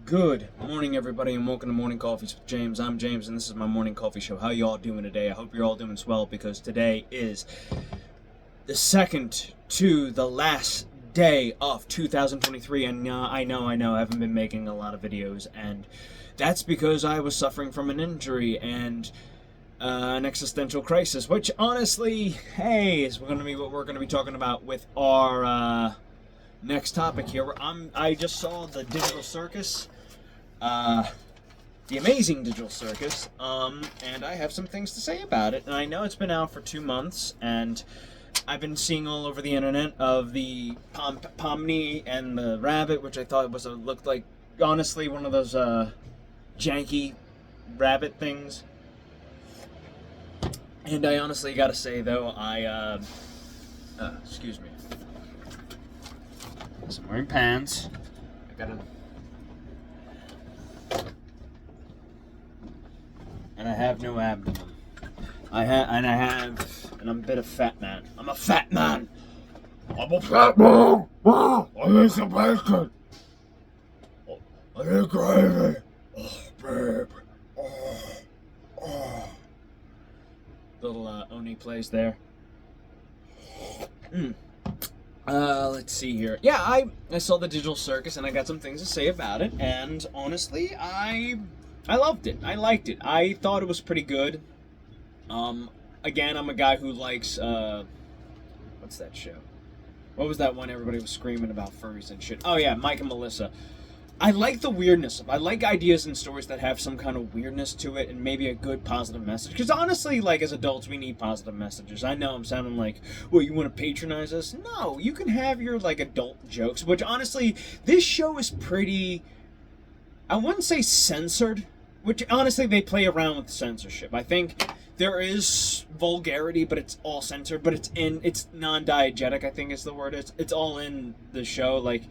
Good morning, everybody, and welcome to Morning Coffees with James. I'm James, and this is my morning coffee show. How you all doing today? I hope you're all doing swell, because today is the second to the last day of 2023, and I know, I haven't been making a lot of videos, and that's because I was suffering from an injury and an existential crisis, which honestly, hey, is going to be what we're going to be talking about with our next topic here. I just saw the Digital Circus, the amazing Digital Circus, and I have some things to say about it. And I know it's been out for 2 months, and I've been seeing all over the internet of the Pomni and the rabbit, which I thought looked like, honestly, one of those janky rabbit things. And I honestly gotta say, though, excuse me. I'm wearing pants. And I have no abdomen. And I'm a bit of fat man. I'm a fat man. I'm a fat man. I need some bacon. I need gravy. Oh, babe. Oh. Little Oni plays there. Let's see here. Yeah, I saw the Digital Circus, and I got some things to say about it, and honestly, I loved it. I liked it. I thought it was pretty good. Again, I'm a guy who likes, what's that show? What was that one everybody was screaming about furries and shit? Oh yeah, Mike and Melissa. I like the weirdness of it. I like ideas and stories that have some kind of weirdness to it and maybe a good positive message. Because honestly, like, as adults, we need positive messages. I know I'm sounding like, well, you want to patronize us? No, you can have your, like, adult jokes. Which, honestly, this show is pretty, I wouldn't say censored. Which, honestly, they play around with censorship. I think there is vulgarity, but it's all censored. But it's non-diegetic, I think is the word. It's all in the show, like,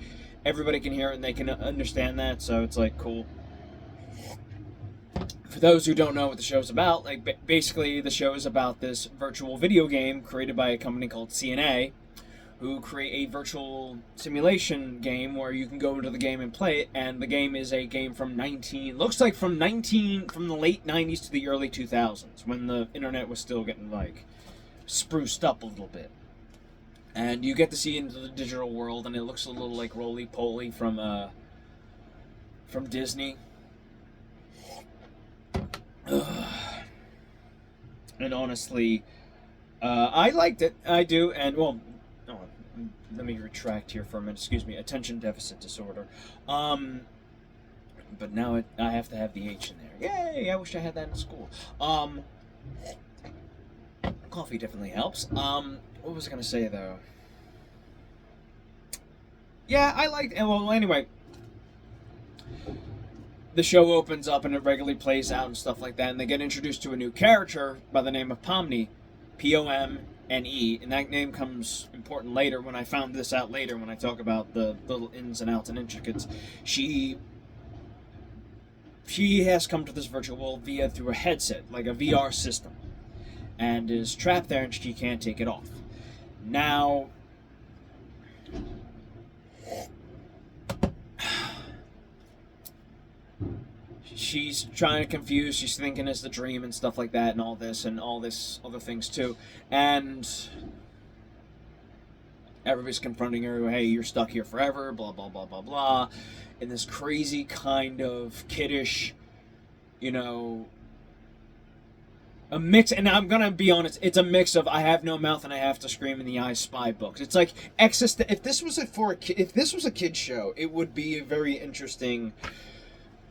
everybody can hear it and they can understand that, so it's like cool. For those who don't know what the show's about, like basically the show is about this virtual video game created by a company called CNA, who create a virtual simulation game where you can go into the game and play it, and the game is a game from the late 90s to the early 2000s, when the internet was still getting, like, spruced up a little bit. And you get to see into the digital world, and it looks a little like Roly-Poly from Disney. And honestly, I liked it. I do. And, well, let me retract here for a minute. Excuse me. Attention deficit disorder. But now I have to have the H in there. Yay! I wish I had that in school. Coffee definitely helps. What was I gonna say, though? Yeah, I liked. Well, anyway, the show opens up and it regularly plays out and stuff like that, and they get introduced to a new character by the name of Pomni, Pomne, and that name comes important later. When I found this out later, when I talk about the little ins and outs and intricates, she has come to this virtual world through a headset, like a VR system, and is trapped there, and she can't take it off. Now, she's trying to confuse, she's thinking it's the dream and stuff like that, and all this other things too. And everybody's confronting her, hey, you're stuck here forever, blah, blah, blah, blah, blah. In this crazy kind of kiddish, a mix, and I'm gonna be honest, it's a mix of I have no mouth and I have to scream in the eye spy books. It's like if this was a kid show, it would be a very interesting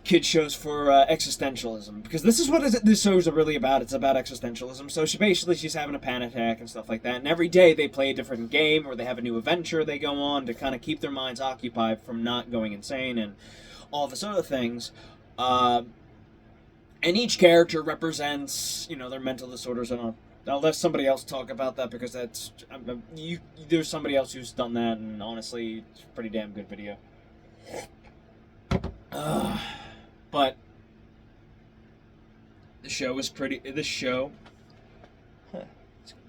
kid shows for existentialism, because this is what this shows are really about. It's about existentialism. So she's having a panic attack and stuff like that, and every day they play a different game or they have a new adventure they go on to kind of keep their minds occupied from not going insane and all this other things. And each character represents, their mental disorders, and I'll let somebody else talk about that, because there's somebody else who's done that, and honestly, it's a pretty damn good video. But the show is pretty.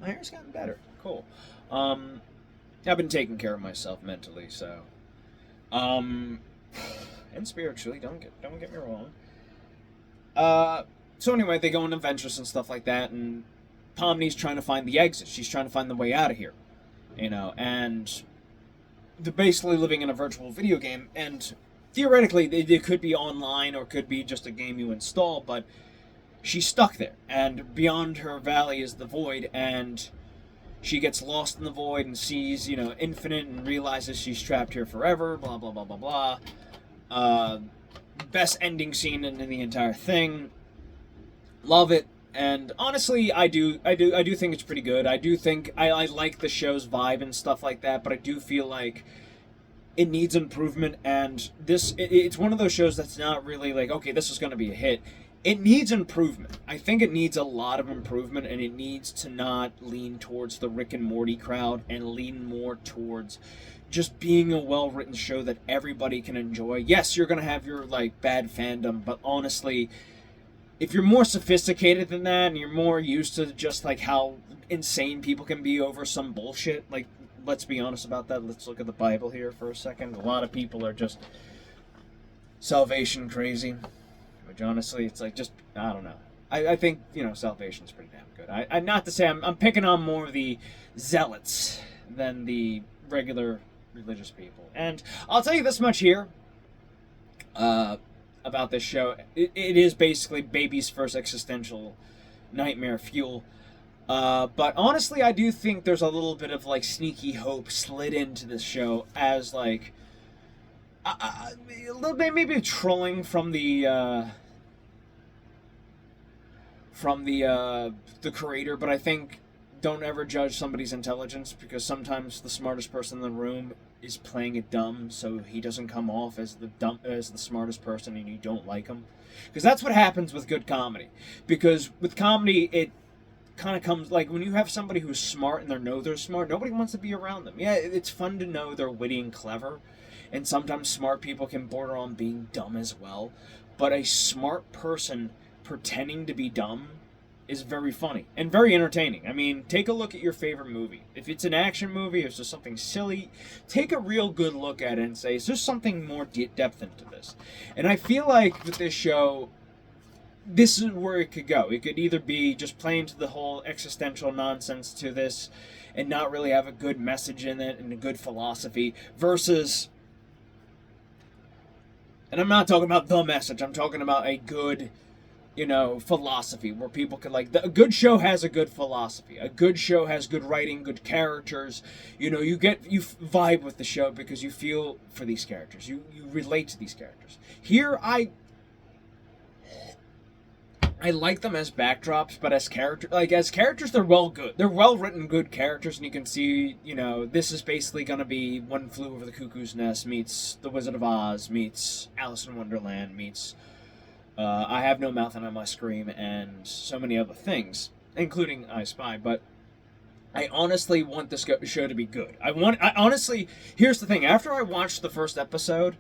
My hair's gotten better. Cool. I've been taking care of myself mentally, so and spiritually. Don't get me wrong. So anyway, they go on adventures and stuff like that, and Pomni's trying to find the exit. She's trying to find the way out of here, and they're basically living in a virtual video game, and theoretically it could be online or could be just a game you install, but she's stuck there, and beyond her valley is the void, and she gets lost in the void and sees, infinite, and realizes she's trapped here forever, blah, blah, blah, blah, blah. Best ending scene in the entire thing. Love it. And honestly, I do think it's pretty good. I do think I like the show's vibe and stuff like that, but I do feel like it needs improvement, and it's one of those shows that's not really like, okay, this is going to be a hit. It needs improvement. I think it needs a lot of improvement, and it needs to not lean towards the Rick and Morty crowd and lean more towards just being a well-written show that everybody can enjoy. Yes, you're going to have your, bad fandom, but honestly, if you're more sophisticated than that, and you're more used to just, how insane people can be over some bullshit, let's be honest about that. Let's look at the Bible here for a second. A lot of people are just salvation crazy. Which honestly, it's I don't know. I think, salvation's pretty damn good. I not to say I'm picking on more of the zealots than the regular religious people. And I'll tell you this much here about this show. It is basically baby's first existential nightmare fuel. But honestly, I do think there's a little bit of sneaky hope slid into this show as a little bit maybe trolling from the creator, but I think don't ever judge somebody's intelligence, because sometimes the smartest person in the room is playing it dumb, so he doesn't come off as the smartest person and you don't like him. Because that's what happens with good comedy. Because with comedy, it kind of comes when you have somebody who's smart and they're smart, nobody wants to be around them. Yeah, it's fun to know they're witty and clever, and sometimes smart people can border on being dumb as well, but a smart person pretending to be dumb is very funny and very entertaining. I mean, take a look at your favorite movie. If it's an action movie, if it's just something silly, take a real good look at it and say, is there something more depth into this? And I feel like with this show, this is where it could go. It could either be just playing to the whole existential nonsense to this and not really have a good message in it and a good philosophy, versus, and I'm not talking about the message, I'm talking about a good, philosophy where people could a good show has a good philosophy. A good show has good writing, good characters. You vibe with the show because you feel for these characters. You relate to these characters. Here, I like them as backdrops, but as characters, they're good. They're well written, good characters, and you can see, this is basically gonna be One Flew Over the Cuckoo's Nest meets The Wizard of Oz meets Alice in Wonderland meets I Have No Mouth and I Must Scream, and so many other things, including I Spy. But I honestly want this show to be good. I honestly, here's the thing. After I watched the first episode,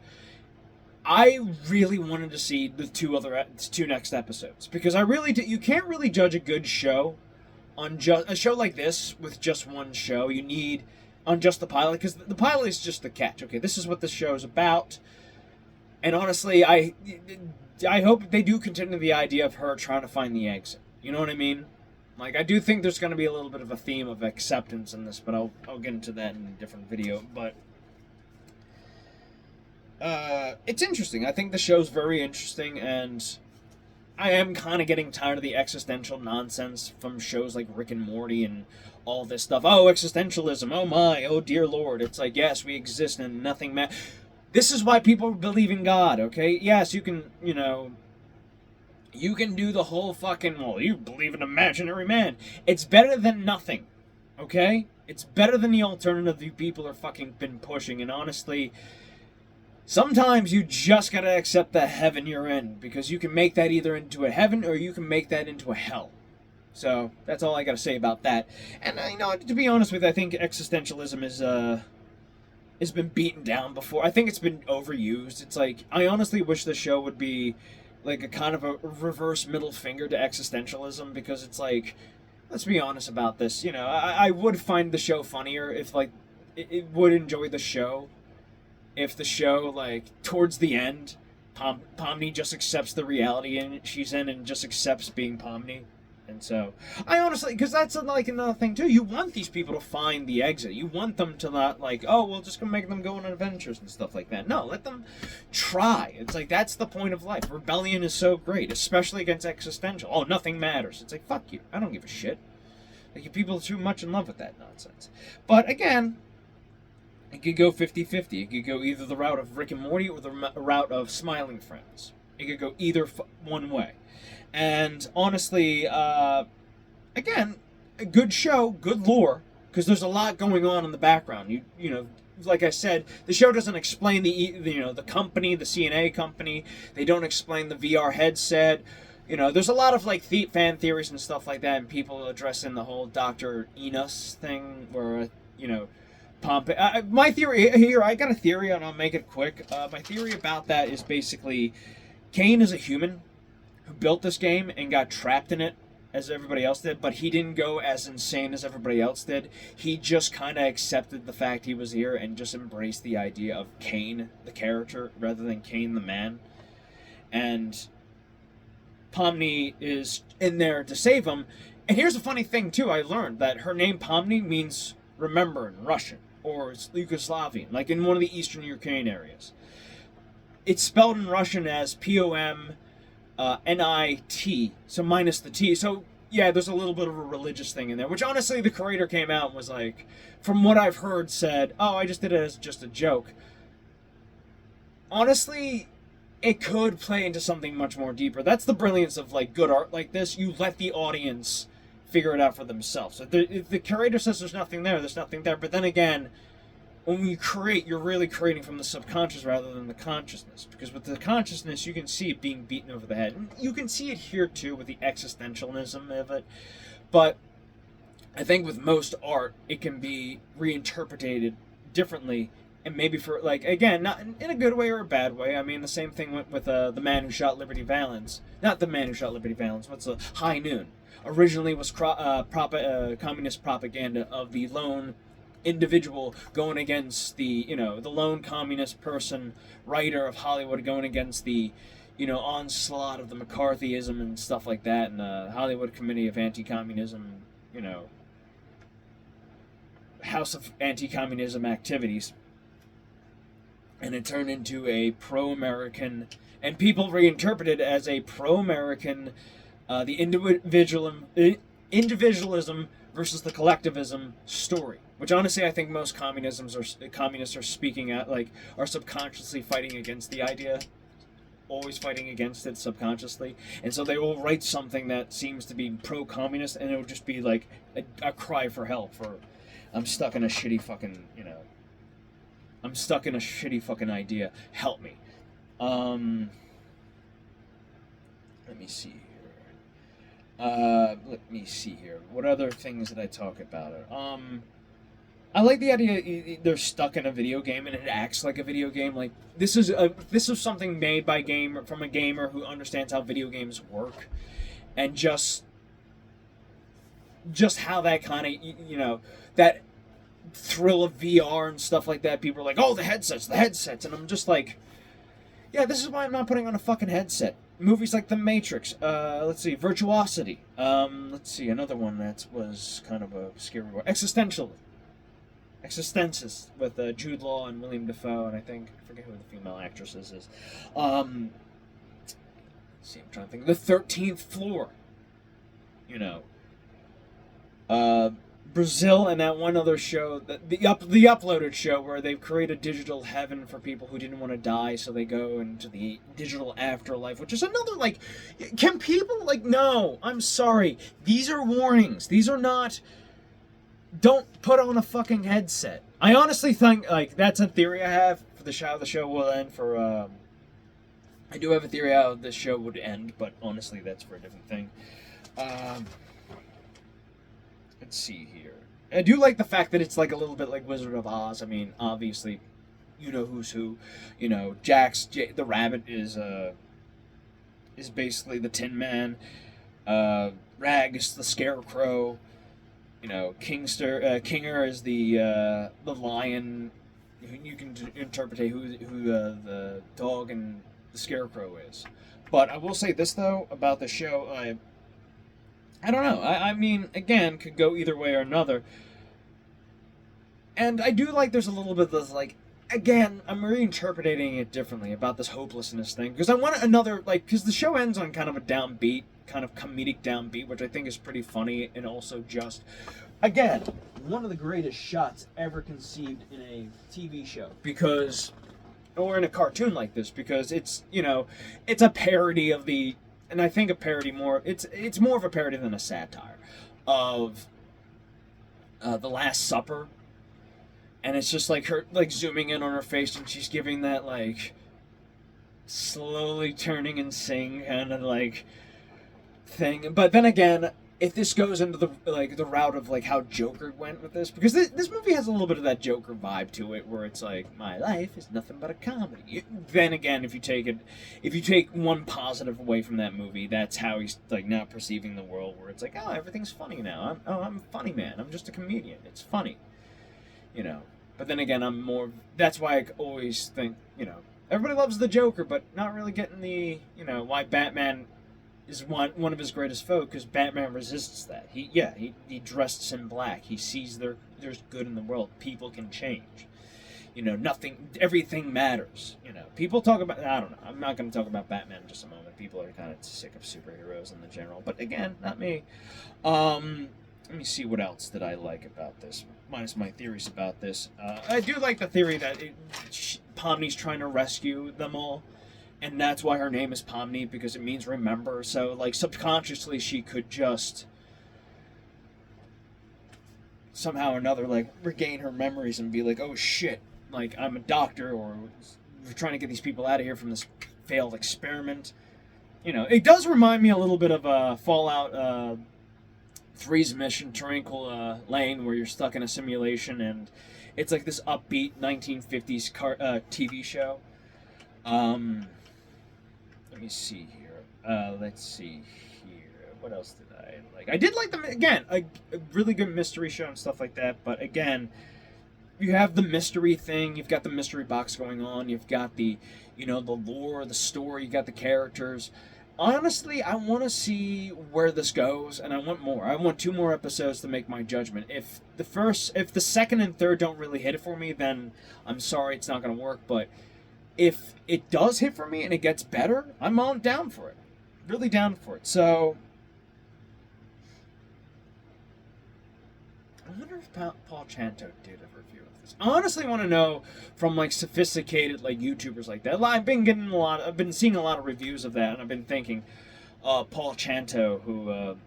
I really wanted to see the two next episodes, because I really you can't really judge a good show on just a show like this with just one show. You need on just the pilot, because the pilot is just the catch. Okay, this is what this show is about, and honestly, I hope they do continue the idea of her trying to find the exit. You know what I mean? I do think there's going to be a little bit of a theme of acceptance in this, but I'll get into that in a different video. But it's interesting. I think the show's very interesting, and I am kind of getting tired of the existential nonsense from shows like Rick and Morty and all this stuff. Oh, existentialism. Oh my. Oh dear Lord. It's yes, we exist and nothing matters. This is why people believe in God, okay? Yes, you can, you can do the whole fucking, well, you believe in imaginary man. It's better than nothing, okay? It's better than the alternative you people are fucking been pushing, and honestly, sometimes you just gotta accept the heaven you're in, because you can make that either into a heaven or you can make that into a hell. So, that's all I gotta say about that. And, to be honest with you, I think existentialism is, has been beaten down before. I think it's been overused. It's I honestly wish the show would be a kind of a reverse middle finger to existentialism, because it's let's be honest about this. I would find the show funnier if it would enjoy the show if the show towards the end Pomni just accepts the reality she's in and just accepts being Pomni. And so, I honestly, because that's like another thing too. You want these people to find the exit. You want them to not like, oh, we'll just gonna make them go on adventures and stuff like that. No, let them try. It's like that's the point of life. Rebellion is so great, especially against existential. Oh, nothing matters. It's like fuck you. I don't give a shit. Like, you people are too much in love with that nonsense. But again, it could go 50-50. It could go either the route of Rick and Morty or the route of Smiling Friends. It could go either one way. And honestly, again, a good show, good lore, because there's a lot going on in the background. You know, like I said, the show doesn't explain the company, the CNA company. They don't explain the VR headset. You know, there's a lot of like fan theories and stuff like that, and people addressing the whole Dr. Enos thing, where my theory here, I got a theory, and I'll make it quick. My theory about that is basically, Kane is a human who built this game and got trapped in it as everybody else did, but he didn't go as insane as everybody else did. He just kind of accepted the fact he was here and just embraced the idea of Kane, the character, rather than Kane, the man. And Pomni is in there to save him. And here's a funny thing, too. I learned that her name Pomni means remember in Russian, or it's Yugoslavian, like in one of the Eastern Ukraine areas. It's spelled in Russian as Pomnit, so minus the T. So, yeah, there's a little bit of a religious thing in there, which honestly the creator came out and was like, from what I've heard, said, oh, I just did it as just a joke. Honestly, it could play into something much more deeper. That's the brilliance of like good art like this. You let the audience figure it out for themselves. If the curator says there's nothing there, there's nothing there. But then again, when you create, you're really creating from the subconscious rather than the consciousness. Because with the consciousness, you can see it being beaten over the head. And you can see it here, too, with the existentialism of it. But I think with most art, it can be reinterpreted differently. And maybe for, like, again, not in a good way or a bad way. I mean, the same thing with the man who shot Liberty Valance. Not the man who shot Liberty Valance. What's the High Noon? Originally was communist propaganda of the lone individual going against the lone communist person, writer of Hollywood, going against the onslaught of the McCarthyism and stuff like that, and the Hollywood Committee of Anti-Communism, House of Anti-Communism activities. And it turned into a pro-American, and people reinterpreted it as a pro-American, the individualism versus the collectivism story. Which honestly, I think most communists are speaking at, like, are subconsciously fighting against the idea, always fighting against it subconsciously, and so they will write something that seems to be pro-communist, and it will just be like a cry for help. For I'm stuck in a shitty fucking idea. Help me. Let me see here. What other things did I talk about? I like the idea they're stuck in a video game and it acts like a video game. Like this is something made by from a gamer who understands how video games work, and just how that kind of that thrill of VR and stuff like that. People are like, oh, the headsets, and I'm just like, yeah, this is why I'm not putting on a fucking headset. Movies like The Matrix, let's see, Virtuosity, let's see, another one that was kind of a scary one, Existensis, with Jude Law and William Dafoe, and I forget who the female actress is. Let's see, I'm trying to think. The 13th Floor, Brazil, and that one other show, the uploaded show, where they've created a digital heaven for people who didn't want to die, so they go into the digital afterlife, which is another, like, can people, like, no, I'm sorry, these are warnings, these are not, don't put on a fucking headset. I honestly think, like, that's a theory I have for how the show will end. I do have a theory how this show would end, but honestly, that's for a different thing. Let's see here. I do like the fact that it's like a little bit like Wizard of Oz. I mean, obviously, you know who's who. Jax the rabbit is basically the Tin Man. Rag is the Scarecrow. Kinger is the lion. You can interpret who the dog and the Scarecrow is. But I will say this though about the show. I don't know. I mean, again, could go either way or another. And I do like there's a little bit of this, like, again, I'm reinterpreting it differently about this hopelessness thing. Because I want another, like, because the show ends on kind of a downbeat, kind of comedic downbeat, which I think is pretty funny and also just, again, one of the greatest shots ever conceived in a TV show. Because, or in a cartoon like this, because it's, you know, it's a parody of the, and I think a parody more, it's more of a parody than a satire of The Last Supper. And it's just like her, like, zooming in on her face, and she's giving that, like, slowly turning and sing kind of, like, thing. But then again, if this goes into the, like, the route of, like, how Joker went with this, because this movie has a little bit of that Joker vibe to it, where it's like, my life is nothing but a comedy. Then again, if you take one positive away from that movie, that's how he's, like, now perceiving the world, where it's like, oh, everything's funny now. I'm a funny man. I'm just a comedian. It's funny. You know. But then again, I'm more... That's why I always think, you know... Everybody loves the Joker, but not really getting the... You know, why Batman is one of his greatest foes, because Batman resists that. He dresses in black. He sees there's good in the world. People can change. You know, everything matters. You know, people talk about... I don't know. I'm not going to talk about Batman in just a moment. People are kind of sick of superheroes in the general. But again, not me. Let me see what else did I like about this, minus my theories about this. I do like the theory that Pomni's trying to rescue them all, and that's why her name is Pomni, because it means remember. So, like, subconsciously she could just somehow or another, like, regain her memories and be like, oh shit, like, I'm a doctor, or we're trying to get these people out of here from this failed experiment. You know, it does remind me a little bit of Fallout 3's mission, Tranquil Lane, where you're stuck in a simulation, and it's like this upbeat 1950s TV show. Let me see here. Let's see here. What else did I like? I did like them, again, a really good mystery show and stuff like that, but again, you have the mystery thing, you've got the mystery box going on, you've got the, you know, the lore, the story, you got the characters. Honestly, I want to see where this goes, and I want more. I want 2 more episodes to make my judgment. If the second and third don't really hit it for me, then I'm sorry, it's not going to work. But if it does hit for me and it gets better, I'm all down for it. Really down for it. So, I wonder if Paul Chanto did a review of this. I honestly want to know from, like, sophisticated, like, YouTubers like that. I've been seeing a lot of reviews of that, and I've been thinking, Paul Chanto, who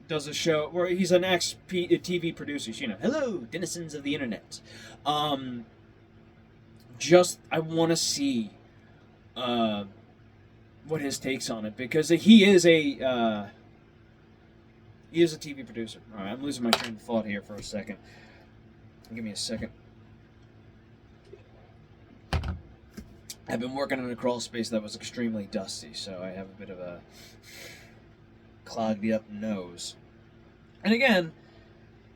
does a show where he's an ex-TV producer, you know, hello, denizens of the internet. I want to see what his takes on it, because he is a TV producer. All right, I'm losing my train of thought here for a second. Give me a second. I've been working in a crawl space that was extremely dusty, so I have a bit of a clogged up nose. And again,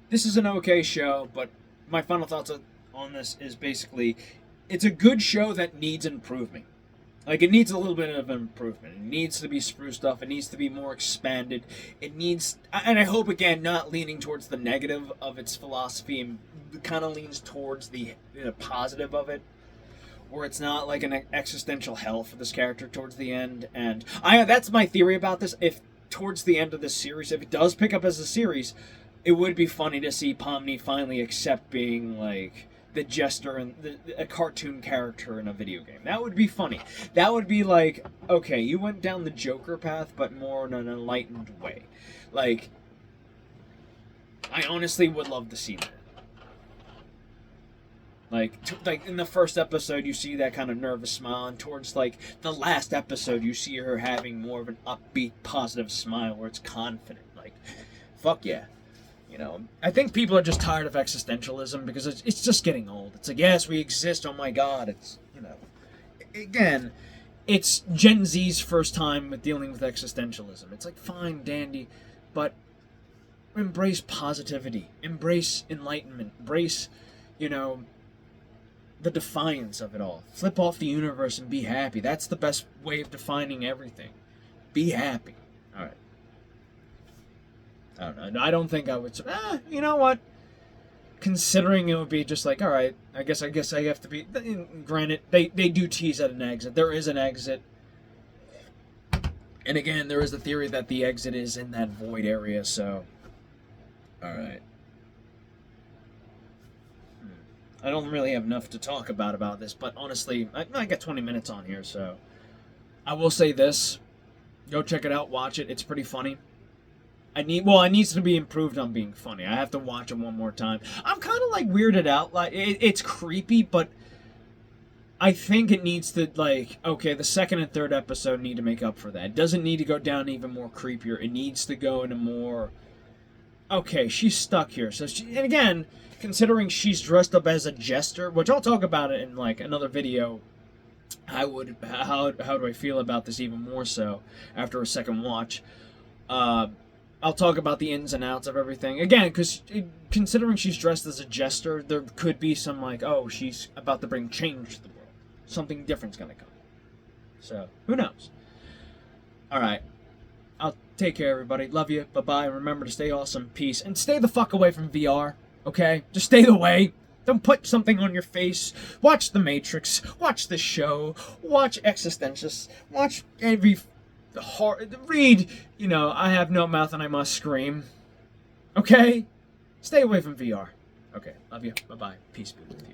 this is an okay show, but my final thoughts on this is basically, it's a good show that needs improvement. Like, it needs a little bit of improvement. It needs to be spruced up. It needs to be more expanded. It needs, and I hope, again, not leaning towards the negative of its philosophy, and kind of leans towards the positive of it, where it's not like an existential hell for this character towards the end. And that's my theory about this. If towards the end of this series, if it does pick up as a series, it would be funny to see Pomni finally accept being, like, the jester and a cartoon character in a video game. That would be funny. That would be like, okay, you went down the Joker path, but more in an enlightened way. Like, I honestly would love to see that. Like in the first episode, you see that kind of nervous smile, and towards, like, the last episode, you see her having more of an upbeat, positive smile where it's confident. Like, fuck yeah. You know, I think people are just tired of existentialism because it's just getting old. It's like, yes, we exist, oh my god. It's, you know, again, it's Gen Z's first time with dealing with existentialism. It's like, fine, dandy, but embrace positivity, embrace enlightenment, embrace, you know, the defiance of it all. Flip off the universe and be happy. That's the best way of defining everything. Be happy. All right. I don't know. I don't think I would. You know what? Considering it would be just like, all right, I guess I have to be. Granted, they do tease at an exit. There is an exit, and again, there is the theory that the exit is in that void area. So, all right. I don't really have enough to talk about this, but honestly, I got 20 minutes on here, so I will say this: go check it out, watch it. It's pretty funny. It needs to be improved on being funny. I have to watch it one more time. I'm kind of like weirded out. Like it's creepy, but I think it needs to okay, the second and third episode need to make up for that. It doesn't need to go down even more creepier. It needs to go into more. Okay, she's stuck here. So and again, considering she's dressed up as a jester, which I'll talk about it in like another video. How do I feel about this even more so after a second watch? I'll talk about the ins and outs of everything. Again, because considering she's dressed as a jester, there could be some like, oh, she's about to bring change to the world. Something different's going to come. So, who knows? Alright. I'll take care, everybody. Love you. Bye-bye. Remember to stay awesome. Peace. And stay the fuck away from VR. Okay? Just stay away. Don't put something on your face. Watch The Matrix. Watch the show. Watch Existential. Watch every... read, I have no mouth and I must scream. Okay? Stay away from VR. Okay, love you. Bye-bye. Peace be with you.